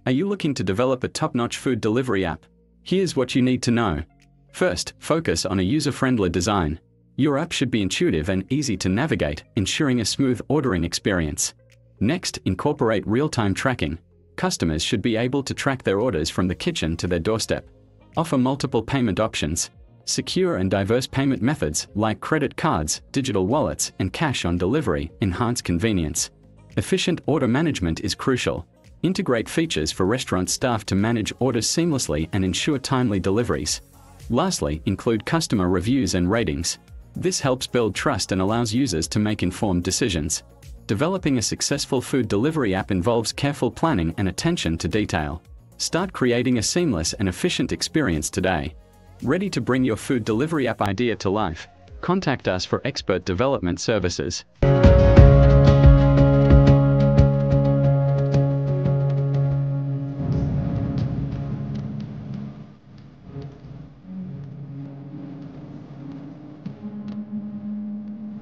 Are you looking to develop a top-notch food delivery app? Here's what you need to know. First, focus on a user-friendly design. Your app should be intuitive and easy to navigate, ensuring a smooth ordering experience. Next, incorporate real-time tracking. Customers should be able to track their orders from the kitchen to their doorstep. Offer multiple payment options. Secure and diverse payment methods like credit cards, digital wallets, and cash on delivery enhance convenience. Efficient order management is crucial. Integrate features for restaurant staff to manage orders seamlessly and ensure timely deliveries. Lastly, include customer reviews and ratings. This helps build trust and allows users to make informed decisions. Developing a successful food delivery app involves careful planning and attention to detail. Start creating a seamless and efficient experience today. Ready to bring your food delivery app idea to life? Contact us for expert development services.